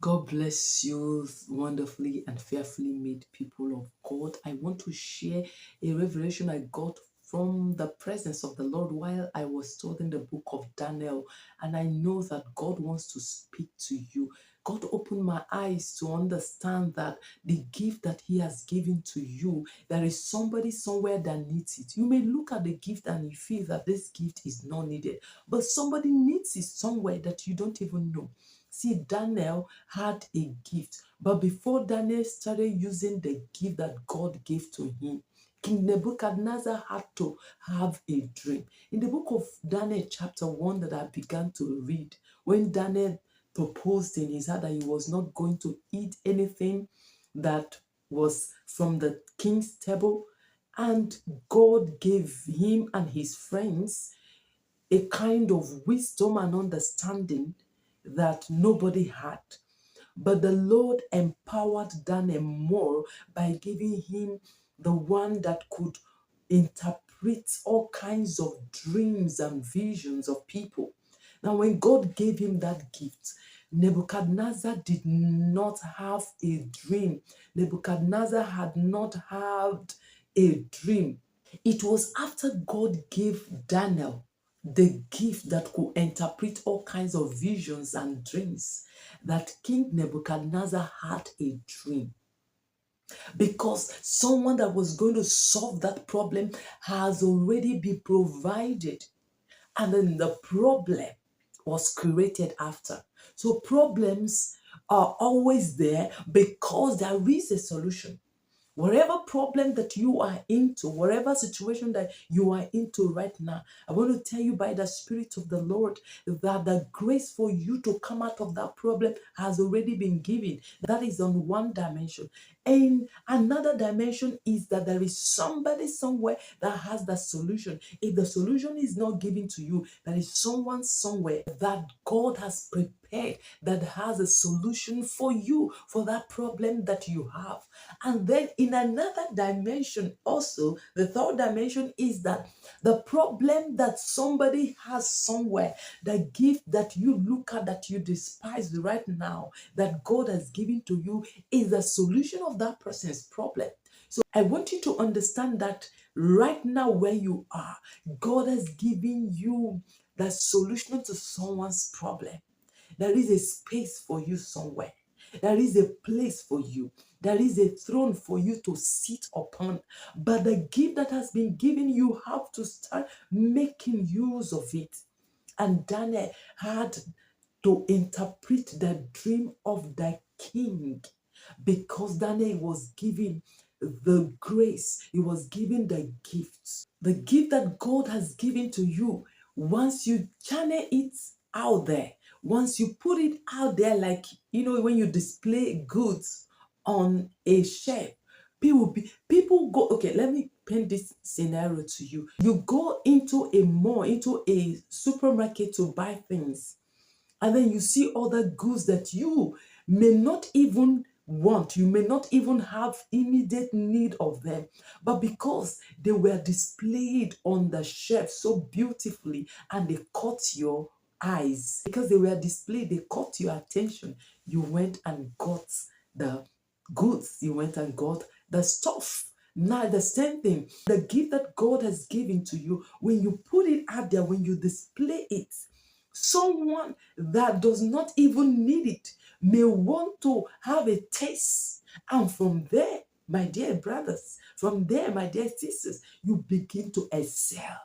God bless you, wonderfully and fearfully made people of God. I want to share a revelation I got from the presence of the Lord while I was studying the book of Daniel. And I know that God wants to speak to you. God opened my eyes to understand that the gift that He has given to you, there is somebody somewhere that needs it. You may look at the gift and you feel that this gift is not needed, but somebody needs it somewhere that you don't even know. See, Daniel had a gift, but before Daniel started using the gift that God gave to him, King Nebuchadnezzar had to have a dream. In the book of Daniel, chapter 1, that I began to read, when Daniel proposed in his heart that he was not going to eat anything that was from the king's table, and God gave him and his friends a kind of wisdom and understanding that nobody had. But the Lord empowered Daniel more by giving him the one that could interpret all kinds of dreams and visions of people. Now, when God gave him that gift, Nebuchadnezzar did not have a dream. Nebuchadnezzar had not had a dream. It was after God gave Daniel the gift that could interpret all kinds of visions and dreams that King Nebuchadnezzar had a dream. Because someone that was going to solve that problem has already been provided. And then the problem was created after. So problems are always there because there is a solution. Whatever problem that you are into, whatever situation that you are into right now, I want to tell you by the Spirit of the Lord that the grace for you to come out of that problem has already been given. That is on one dimension. And another dimension is that there is somebody somewhere that has the solution. If the solution is not given to you, there is someone somewhere that God has prepared that has a solution for you for that problem that you have. And then in another dimension also, the third dimension is that the problem that somebody has somewhere, the gift that you look at that you despise right now, that God has given to you, is the solution of that person's problem. So I want you to understand that right now where you are, God has given you the solution to someone's problem. There is a space for you somewhere. There is a place for you. There is a throne for you to sit upon. But the gift that has been given, you have to start making use of it. And Daniel had to interpret the dream of the king because Daniel was given the grace, he was given the gifts. The gift that God has given to you, once you channel it out there, once you put it out there, like, when you display goods on a shelf, people go, okay, let me paint this scenario to you. You go into a mall, into a supermarket to buy things, and then you see other goods that you may not even want, you may not even have immediate need of them, but because they were displayed on the shelf so beautifully and they caught your eyes, because they were displayed, they caught your attention, you went and got the goods, you went and got the stuff. Now, the same thing, the gift that God has given to you, when you put it out there, when you display it, someone that does not even need it may want to have a taste. And from there, my dear brothers, from there, my dear sisters, you begin to excel.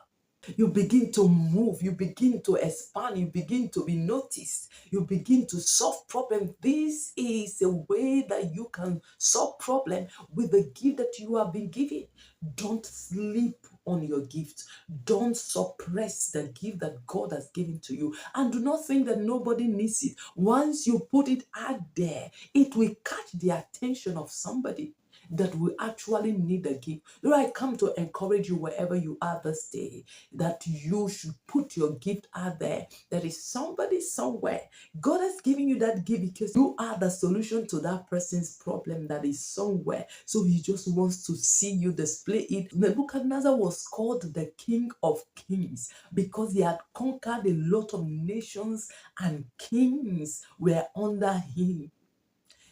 You begin to move, you begin to expand, you begin to be noticed, you begin to solve problems. This is a way that you can solve problems with the gift that you have been given. Don't sleep on your gift. Don't suppress the gift that God has given to you. And do not think that nobody needs it. Once you put it out there, it will catch the attention of somebody that will actually need a gift. Lord, I come to encourage you wherever you are this day, that you should put your gift out there. There is somebody somewhere. God has given you that gift because you are the solution to that person's problem that is somewhere. So he just wants to see you display it. Nebuchadnezzar was called the King of Kings because he had conquered a lot of nations and kings were under him.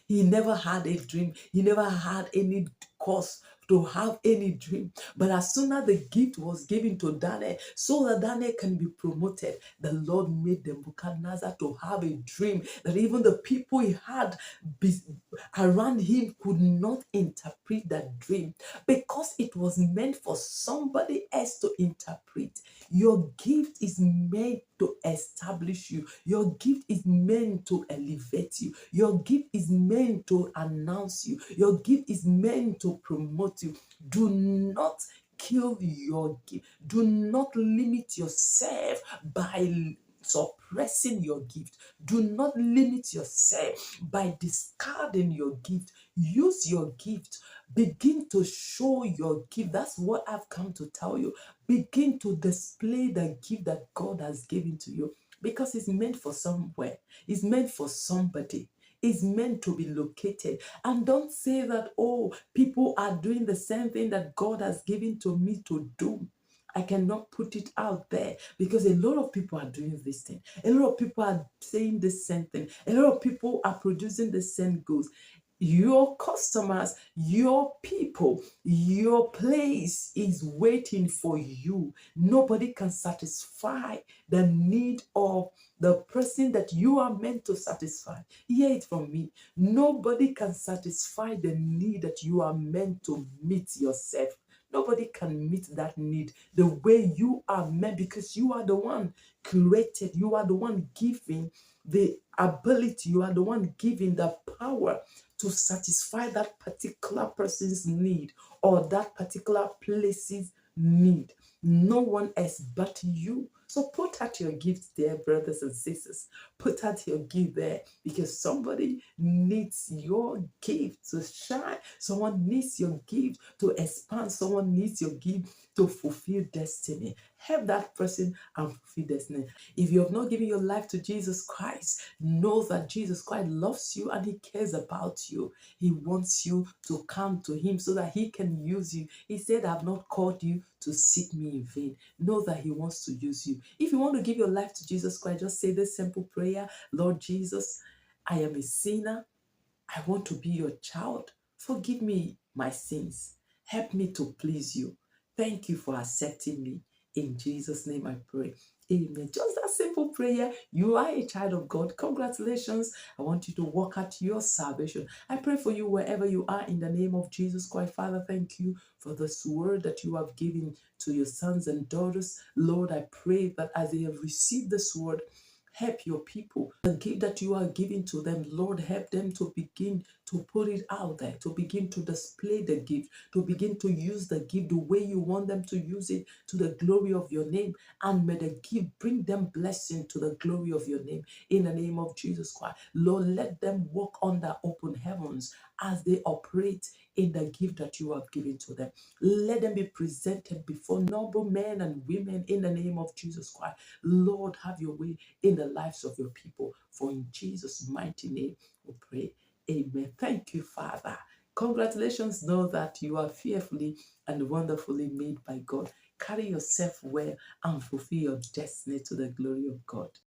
He never had a dream. He never had any cause to have any dream. But as soon as the gift was given to Daniel, so that Daniel can be promoted, the Lord made Nebuchadnezzar to have a dream that even the people he had around him could not interpret that dream because it was meant for somebody else to interpret. Your gift is meant to establish you. Your gift is meant to elevate you. Your gift is meant to announce you. Your gift is meant to promote you. Do not kill your gift. Do not limit yourself by suppressing your gift. Do not limit yourself by discarding your gift. Use your gift. Begin to show your gift. That's what I've come to tell you. Begin to display the gift that God has given to you because it's meant for somewhere, it's meant for somebody. Is meant to be located. And don't say that, oh, people are doing the same thing that God has given to me to do. I cannot put it out there because a lot of people are doing this thing. A lot of people are saying the same thing. A lot of people are producing the same goods. Your customers, your people, your place is waiting for you. Nobody can satisfy the need of the person that you are meant to satisfy. Hear it from me. Nobody can satisfy the need that you are meant to meet yourself. Nobody can meet that need the way you are meant because you are the one created. You are the one giving the ability. You are the one giving the power to satisfy that particular person's need or that particular place's need. No one else but you. So put out your gifts there, brothers and sisters. Put out your gift there because somebody needs your gift to shine. Someone needs your gift to expand. Someone needs your gift to fulfill destiny. Help that person and fulfill destiny. If you have not given your life to Jesus Christ, know that Jesus Christ loves you and he cares about you. He wants you to come to him so that he can use you. He said, I have not called you to seek me in vain. Know that he wants to use you. If you want to give your life to Jesus Christ, just say this simple prayer. Lord Jesus, I am a sinner. I want to be your child. Forgive me my sins. Help me to please you. Thank you for accepting me. In Jesus' name I pray. Amen. Just that simple prayer. You are a child of God. Congratulations. I want you to walk out your salvation. I pray for you wherever you are in the name of Jesus Christ. Father, thank you for this word that you have given to your sons and daughters. Lord, I pray that as they have received this word, help your people. The gift that you are giving to them, Lord, help them to begin to put it out there, to begin to display the gift, to begin to use the gift the way you want them to use it to the glory of your name. And may the gift bring them blessing to the glory of your name. In the name of Jesus Christ, Lord, let them walk under open heavens as they operate in the gift that you have given to them. Let them be presented before noble men and women in the name of Jesus Christ. Lord, have your way in the lives of your people. For in Jesus' mighty name we pray. Amen. Thank you, Father. Congratulations. Know that you are fearfully and wonderfully made by God. Carry yourself well and fulfill your destiny to the glory of God.